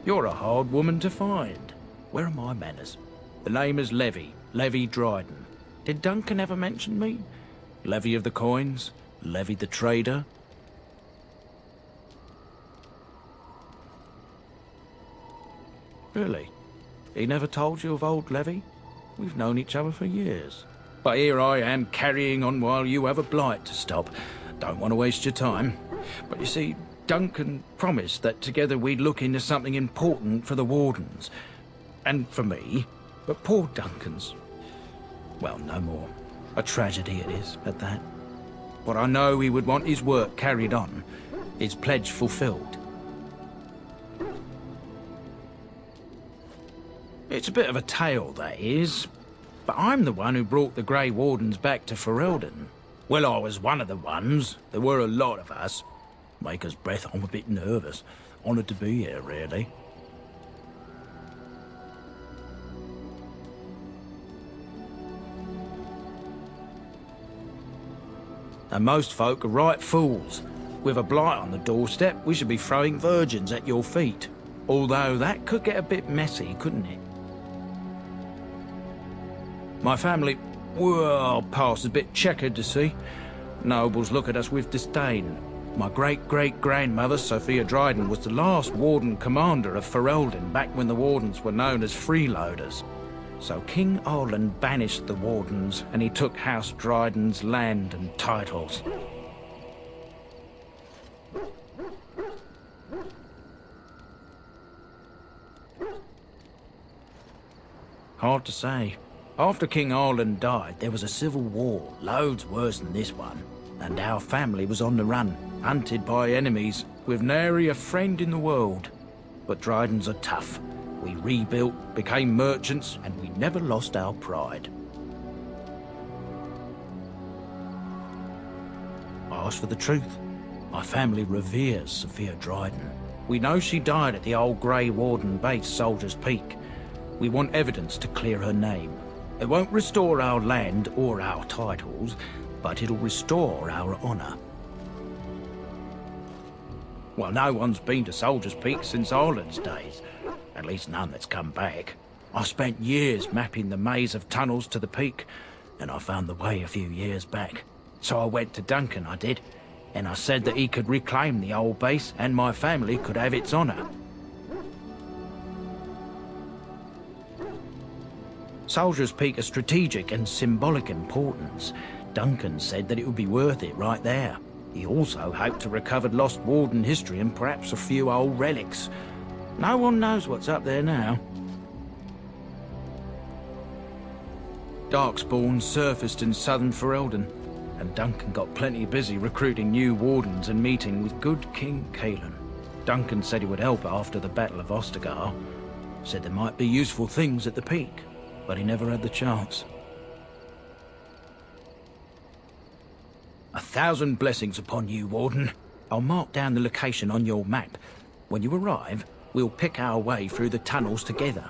You're a hard woman to find. Where are my manners? The name is Levy Dryden. Did Duncan ever mention me? Levy of the coins? Levy the trader? Really? He never told you of old Levy? We've known each other for years. But here I am carrying on while you have a blight to stop. Don't want to waste your time. But you see, Duncan promised that together we'd look into something important for the Wardens. And for me. But poor Duncan's... well, no more. A tragedy it is, at that. But I know he would want his work carried on. His pledge fulfilled. It's a bit of a tale, that is. But I'm the one who brought the Grey Wardens back to Ferelden. Well, I was one of the ones. There were a lot of us. Maker's breath, I'm a bit nervous. Honoured to be here, really. And most folk are right fools. With a blight on the doorstep, we should be throwing virgins at your feet. Although that could get a bit messy, couldn't it? My family, well, past a bit checkered to see. Nobles look at us with disdain. My great-great-grandmother, Sophia Dryden, was the last Warden Commander of Ferelden back when the Wardens were known as freeloaders. So King Arlen banished the Wardens, and he took House Dryden's land and titles. Hard to say. After King Arlen died, there was a civil war, loads worse than this one. And our family was on the run, hunted by enemies, with nary a friend in the world. But Drydens are tough. We rebuilt, became merchants, and we never lost our pride. I asked for the truth. My family reveres Sophia Dryden. We know she died at the old Grey Warden base, Soldier's Peak. We want evidence to clear her name. It won't restore our land or our titles, but it'll restore our honour. Well, no one's been to Soldier's Peak since Arlen's days. At least none that's come back. I spent years mapping the maze of tunnels to the peak, and I found the way a few years back. So I went to Duncan, I did, and I said that he could reclaim the old base and my family could have its honour. Soldier's Peak is strategic and symbolic importance. Duncan said that it would be worth it right there. He also hoped to recover lost Warden history and perhaps a few old relics. No one knows what's up there now. Darkspawn surfaced in southern Ferelden, and Duncan got plenty busy recruiting new Wardens and meeting with good King Cailan. Duncan said he would help after the Battle of Ostagar. Said there might be useful things at the peak, but he never had the chance. 1,000 blessings upon you, Warden. I'll mark down the location on your map. When you arrive, we'll pick our way through the tunnels together.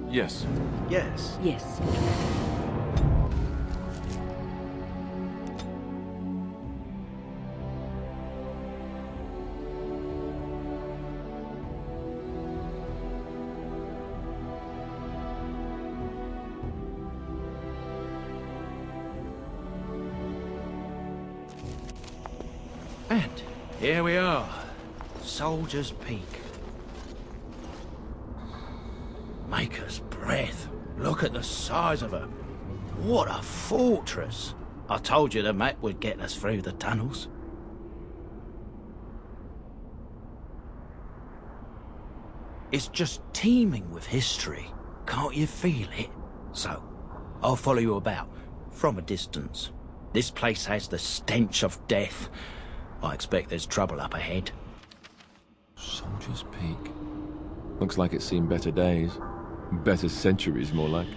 Yes. Yes. Yes. And here we are, Soldier's Peak. Maker's breath. Look at the size of her. What a fortress. I told you the map would get us through the tunnels. It's just teeming with history. Can't you feel it? So, I'll follow you about, from a distance. This place has the stench of death. I expect there's trouble up ahead. Soldier's Peak. Looks like it's seen better days. Better centuries, more like.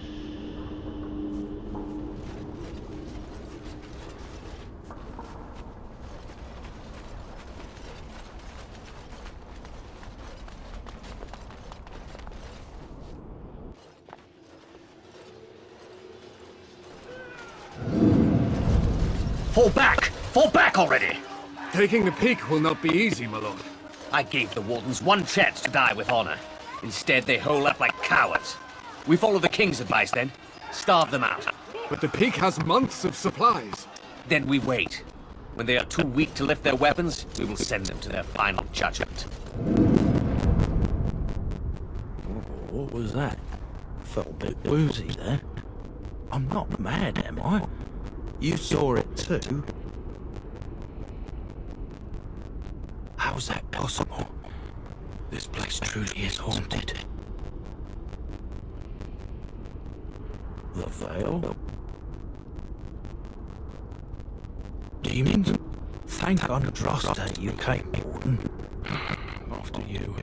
Fall back! Fall back already! Taking the peak will not be easy, my lord. I gave the Wardens one chance to die with honor. Instead, they hole up like cowards. We follow the King's advice then. Starve them out. But the peak has months of supplies. Then we wait. When they are too weak to lift their weapons, we will send them to their final judgment. What was that? Felt a bit woozy there. I'm not mad, am I? You saw it too? How's that possible? This place truly is haunted. The Veil? Demons? Thank Andraste you came, Warden. After you.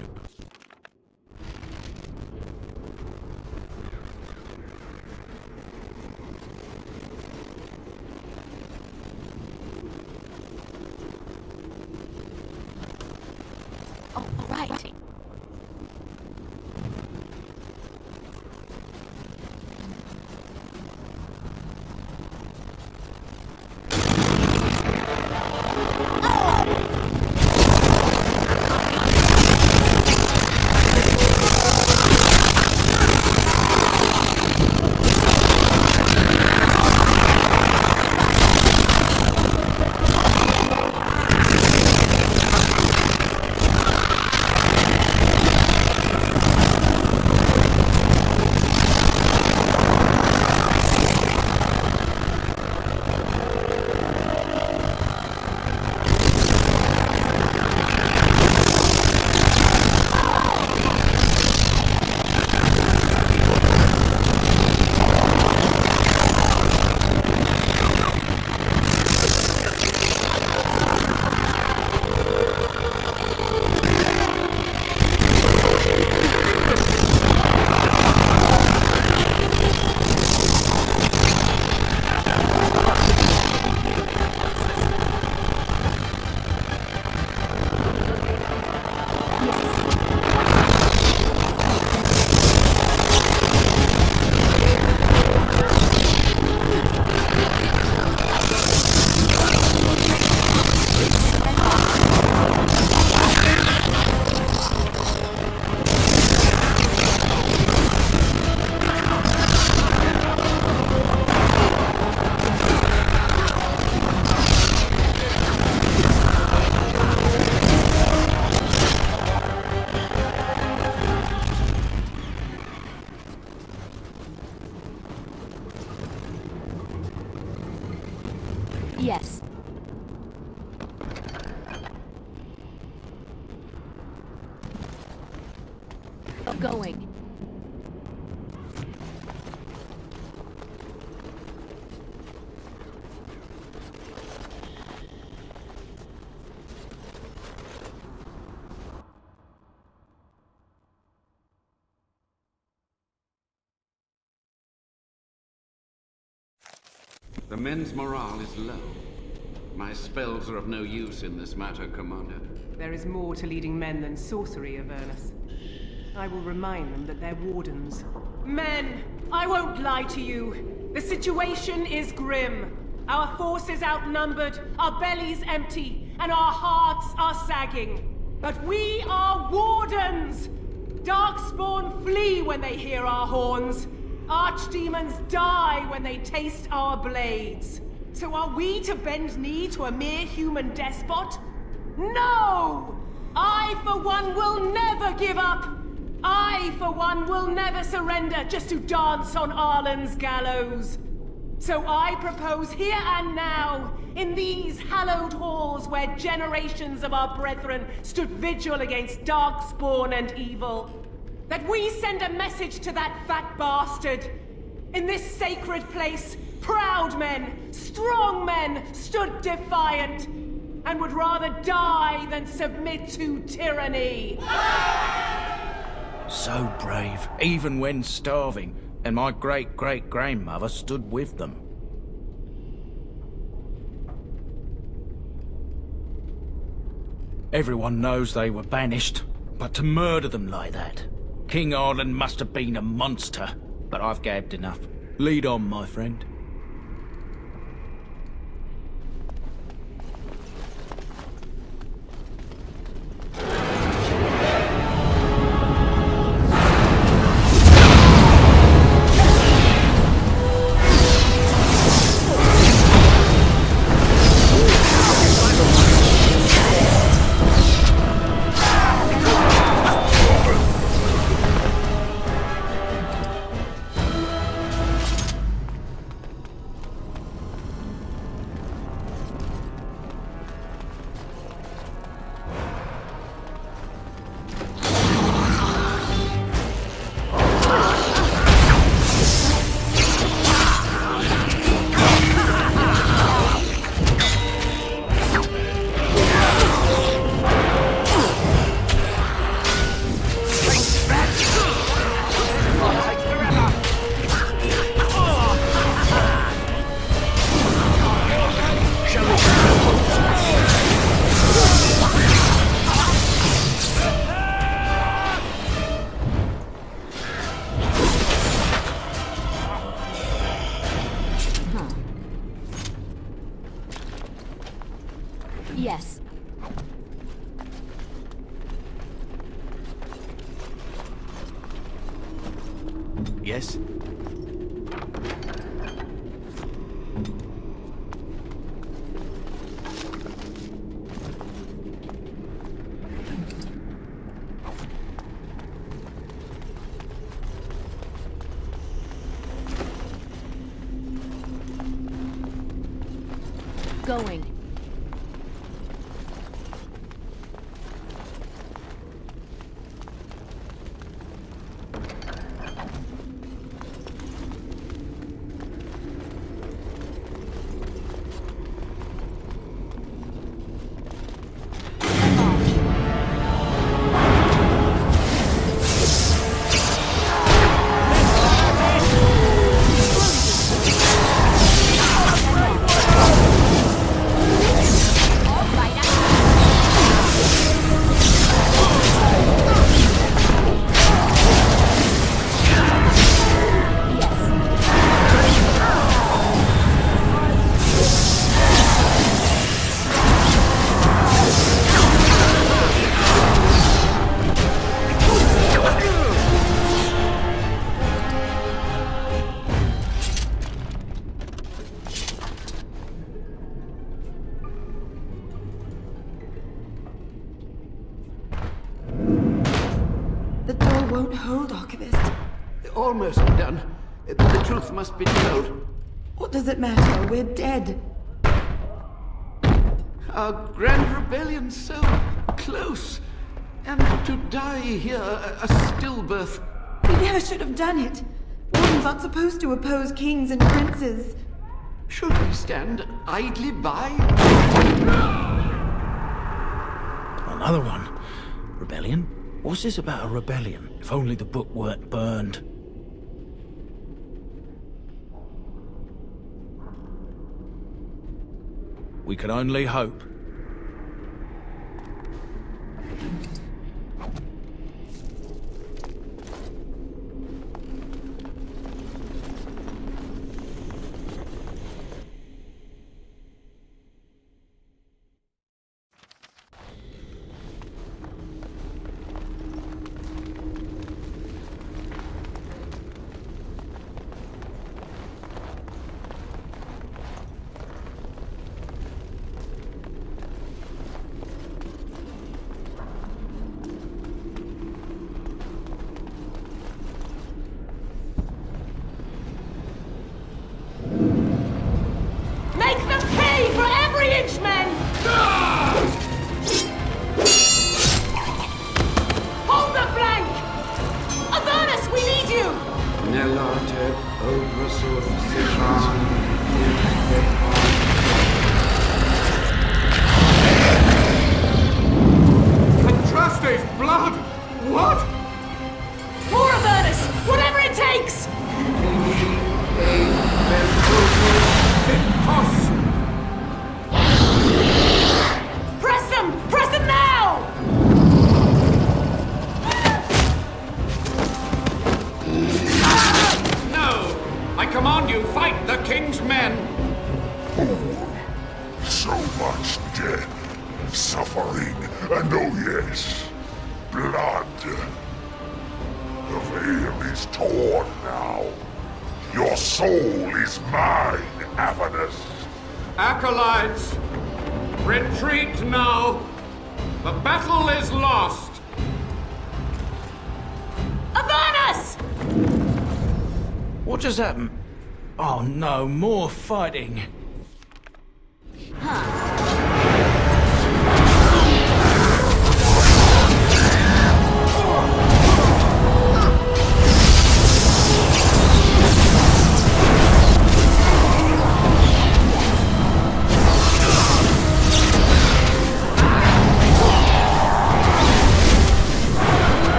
Oh, right. Yes. Going. The men's morale is low. My spells are of no use in this matter, Commander. There is more to leading men than sorcery, Avernus. I will remind them that they're wardens. Men, I won't lie to you. The situation is grim. Our forces outnumbered, our bellies empty, and our hearts are sagging. But we are wardens! Darkspawn flee when they hear our horns. Archdemons die when they taste our blades. So are we to bend knee to a mere human despot? No! I, for one, will never give up! I, for one, will never surrender just to dance on Arlen's gallows. So I propose here and now, in these hallowed halls where generations of our brethren stood vigil against darkspawn and evil, that we send a message to that fat bastard. In this sacred place, proud men, strong men stood defiant, and would rather die than submit to tyranny. So brave, even when starving, and my great-great-grandmother stood with them. Everyone knows they were banished, but to murder them like that... King Arlen must have been a monster, but I've gabbed enough. Lead on, my friend. Yes? Going. The door won't hold, Archivist. Almost done. The truth must be told. What does it matter? We're dead. Our grand rebellion so close. And to die here, a stillbirth. We never should have done it. Wardens aren't supposed to oppose kings and princes. Should we stand idly by? Another one. Rebellion? What's this about a rebellion? If only the book weren't burned. We can only hope. Make them pay for every inch, men! Hold the flank! Avernus, we need you! Nelate Obrasur Contrastes blood! What? More Avernus! Whatever it takes! Press them! Press them now! No! I command you, fight the king's men! So much death, suffering, and oh yes, blood. The veil is torn now. Your soul is mine, Avernus. Acolytes, retreat now! The battle is lost! Avernus! What just happened? Oh no, more fighting. Take that!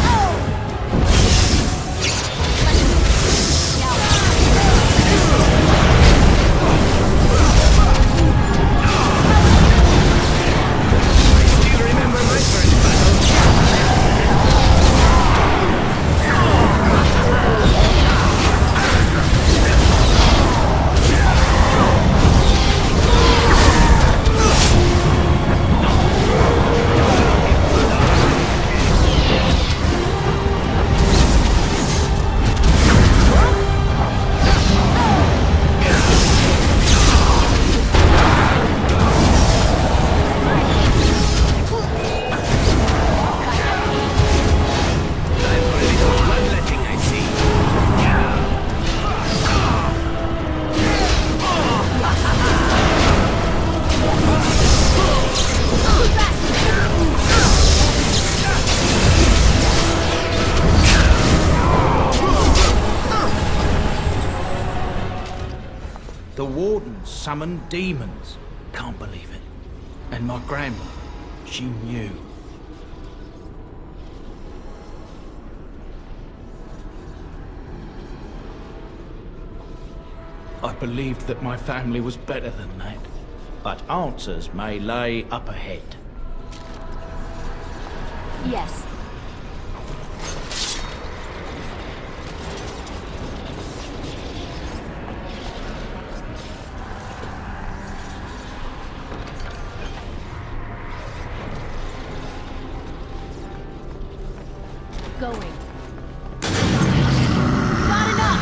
Oh! summoned demons. Can't believe it. And my grandma, she knew. I believed that my family was better than that. But answers may lay up ahead. Yes. Going. Not enough!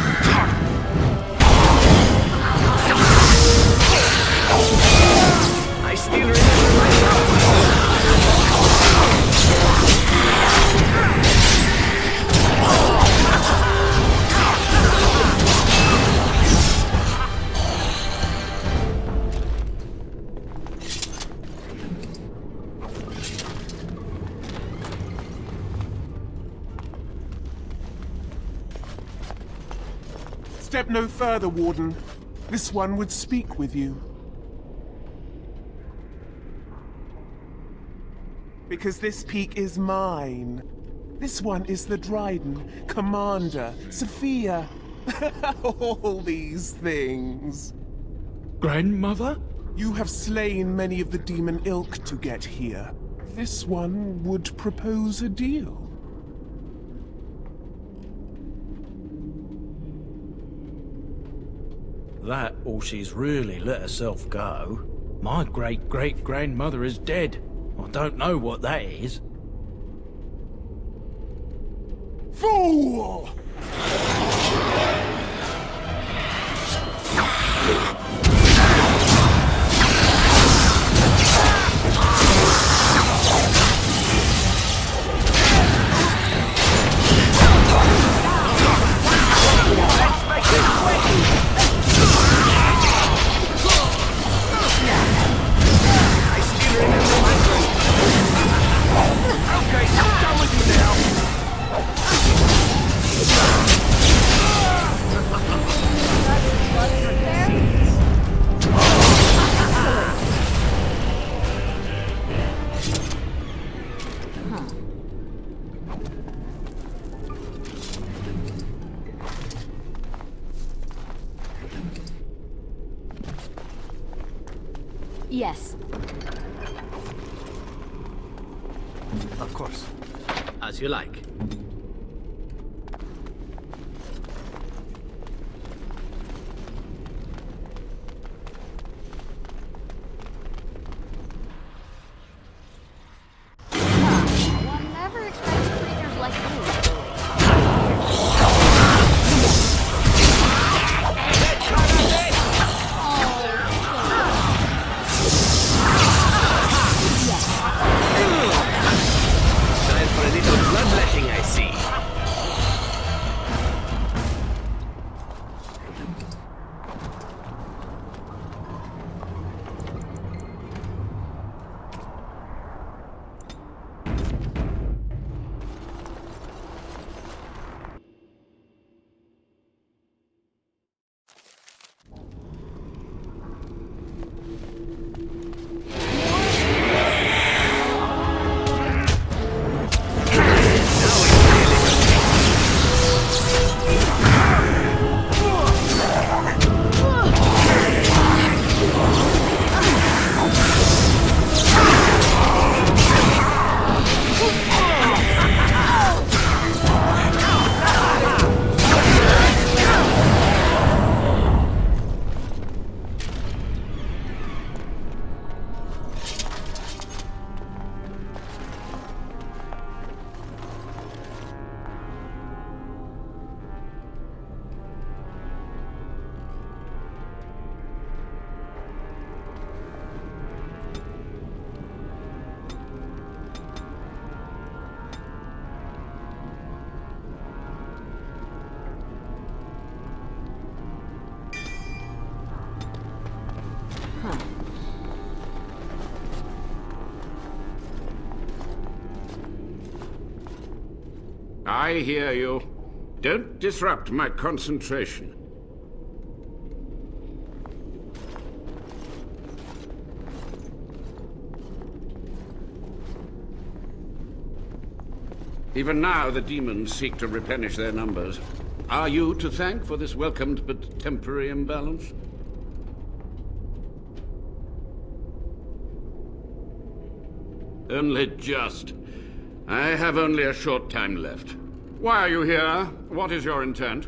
I still remember myself. Step no further, Warden. This one would speak with you. Because this peak is mine. This one is the Dryden, Commander, Sophia. All these things. Grandmother? You have slain many of the demon ilk to get here. This one would propose a deal. That, or she's really let herself go. My great-great-grandmother is dead. I don't know what that is. Fool! Yes. Of course. As you like. One never expects creatures like you. Time for a little bloodletting, I see. I hear you. Don't disrupt my concentration. Even now, the demons seek to replenish their numbers. Are you to thank for this welcomed but temporary imbalance? Only just. I have only a short time left. Why are you here? What is your intent?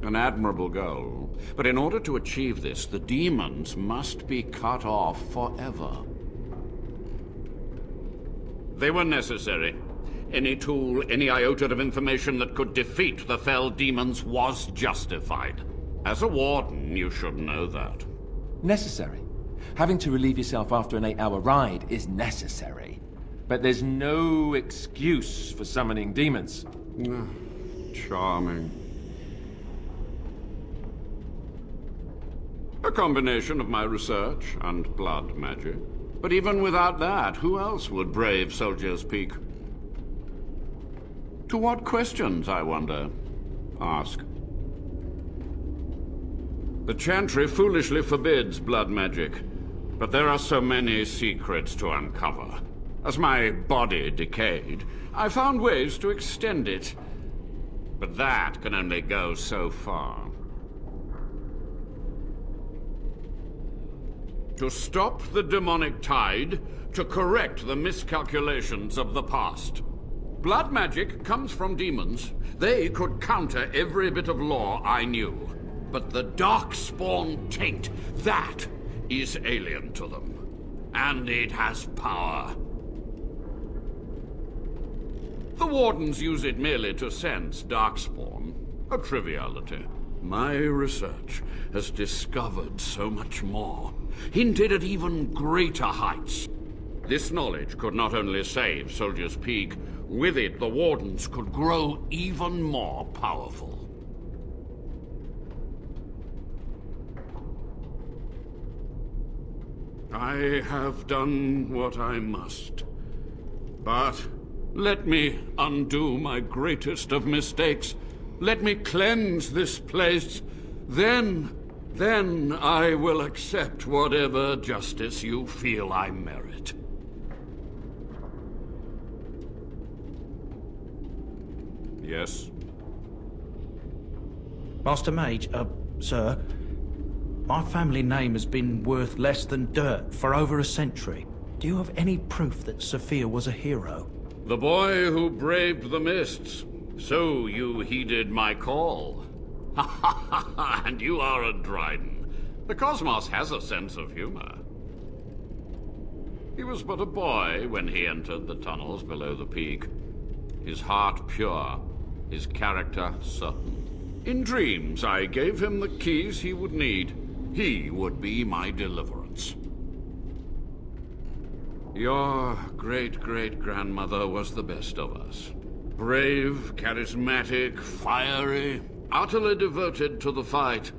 An admirable goal. But in order to achieve this, the demons must be cut off forever. They were necessary. Any tool, any iota of information that could defeat the fell demons was justified. As a warden, you should know that. Necessary. Having to relieve yourself after an 8-hour ride is necessary. But there's no excuse for summoning demons. Charming. A combination of my research and blood magic. But even without that, who else would brave Soldier's Peak? To what questions, I wonder? Ask. The Chantry foolishly forbids blood magic, but there are so many secrets to uncover. As my body decayed, I found ways to extend it. But that can only go so far. To stop the demonic tide, to correct the miscalculations of the past. Blood magic comes from demons. They could counter every bit of law I knew. But the Darkspawn taint, that is alien to them. And it has power. The Wardens use it merely to sense Darkspawn. A triviality. My research has discovered so much more. Hinted at even greater heights. This knowledge could not only save Soldier's Peak, with it the Wardens could grow even more powerful. I have done what I must. But let me undo my greatest of mistakes. Let me cleanse this place. Then I will accept whatever justice you feel I merit. Yes? Master Mage, sir, my family name has been worth less than dirt for over a century. Do you have any proof that Sophia was a hero? The boy who braved the mists. So you heeded my call. Ha ha ha ha, and you are a Dryden. The cosmos has a sense of humor. He was but a boy when he entered the tunnels below the peak. His heart pure, his character certain. In dreams, I gave him the keys he would need. He would be my deliverance. Your great-great-grandmother was the best of us. Brave, charismatic, fiery, utterly devoted to the fight.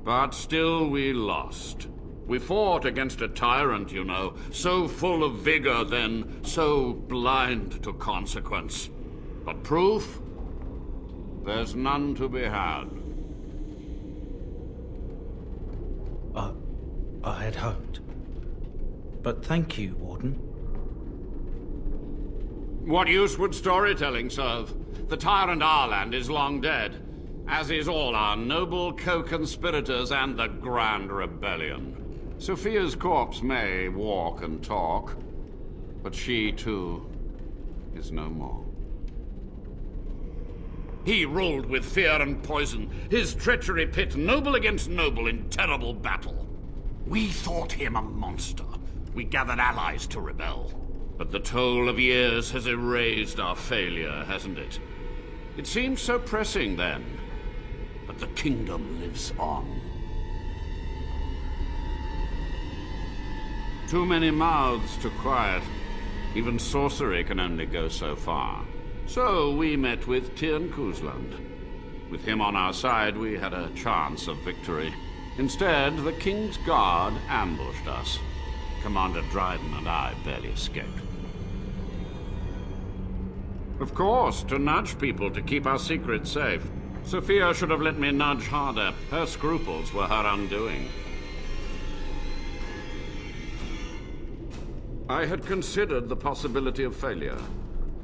But still we lost. We fought against a tyrant, you know, so full of vigor then, so blind to consequence. But proof? There's none to be had. I had hoped. But thank you, Warden. What use would storytelling serve? The tyrant Arland is long dead, as is all our noble co-conspirators and the Grand Rebellion. Sophia's corpse may walk and talk, but she, too, is no more. He ruled with fear and poison, his treachery pit noble against noble in terrible battle. We thought him a monster. We gathered allies to rebel. But the toll of years has erased our failure, hasn't it? It seemed so pressing then, but the kingdom lives on. Too many mouths to quiet. Even sorcery can only go so far. So we met with Tyrn Kuzland. With him on our side, we had a chance of victory. Instead, the King's Guard ambushed us. Commander Dryden and I barely escaped. Of course, to nudge people to keep our secrets safe. Sophia should have let me nudge harder. Her scruples were her undoing. I had considered the possibility of failure,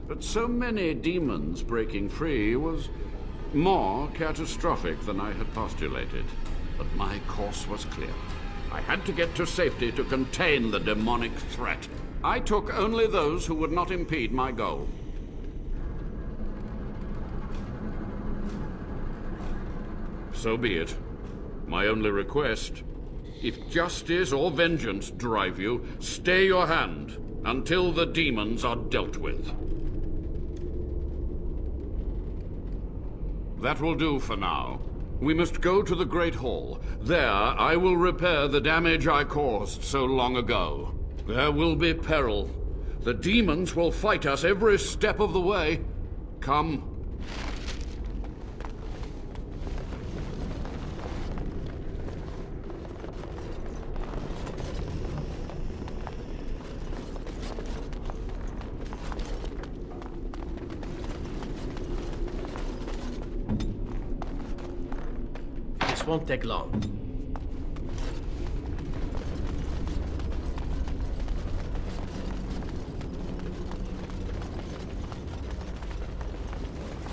but so many demons breaking free was more catastrophic than I had postulated. But my course was clear. I had to get to safety to contain the demonic threat. I took only those who would not impede my goal. So be it. My only request, if justice or vengeance drive you, stay your hand until the demons are dealt with. That will do for now. We must go to the Great Hall. There, I will repair the damage I caused so long ago. There will be peril. The demons will fight us every step of the way. Come. This won't take long.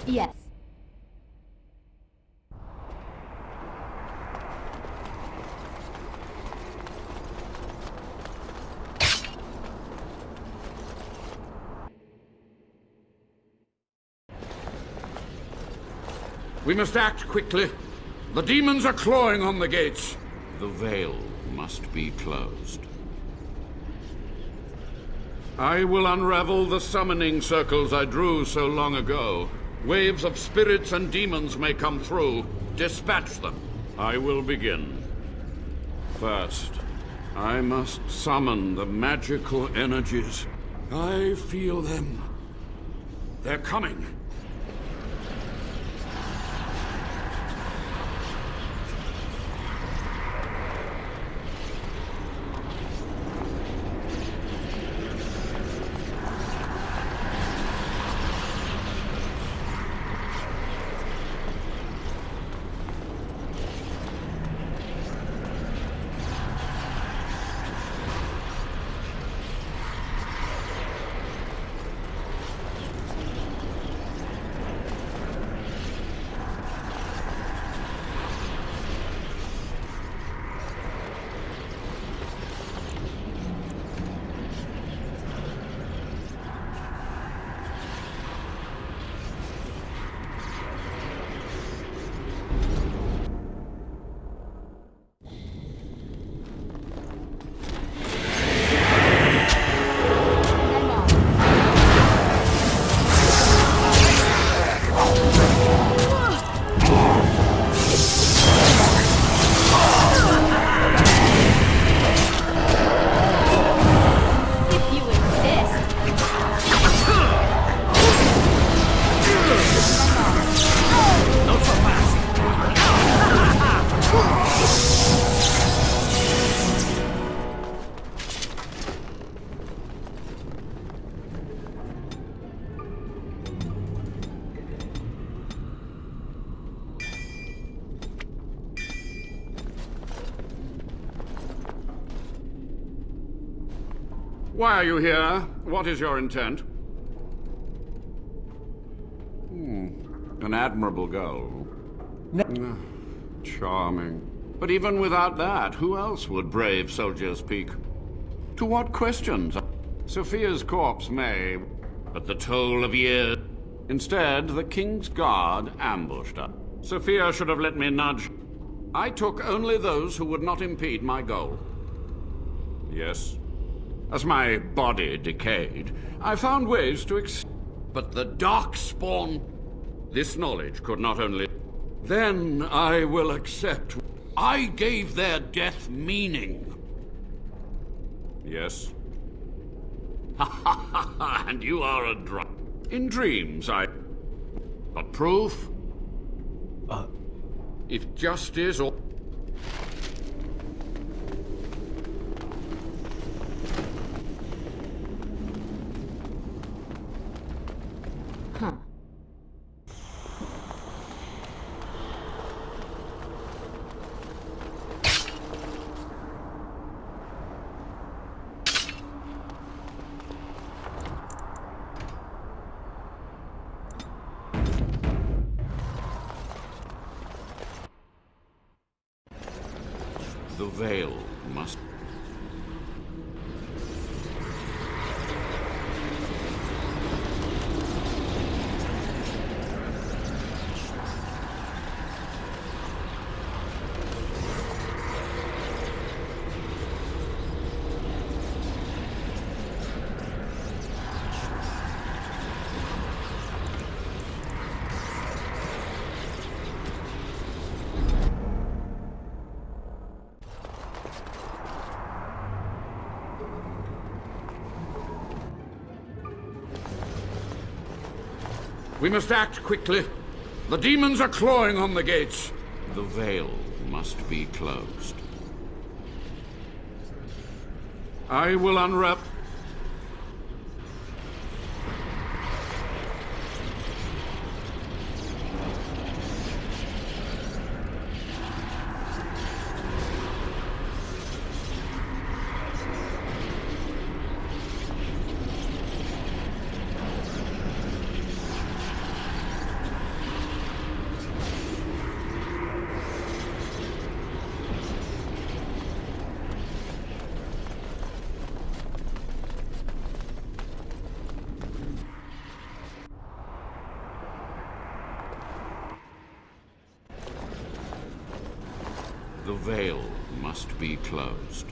Yes. We must act quickly. The demons are clawing on the gates. The veil must be closed. I will unravel the summoning circles I drew so long ago. Waves of spirits and demons may come through. Dispatch them. I will begin. First, I must summon the magical energies. I feel them. They're coming. Why are you here? What is your intent? An admirable goal. Charming. But even without that, who else would brave Soldier's Peak? To what questions? Sophia's corpse may, but the toll of years... Instead, the King's Guard ambushed us. Sophia should have let me nudge. I took only those who would not impede my goal. Yes. As my body decayed, I found ways to but the Darkspawn... This knowledge could not only... Then I will accept. I gave their death meaning. Yes. Ha ha ha ha, and you are a drunk. In dreams, But proof? If justice or... Huh. The veil must... We must act quickly. The demons are clawing on the gates. The veil must be closed. I will unwrap... The veil must be closed.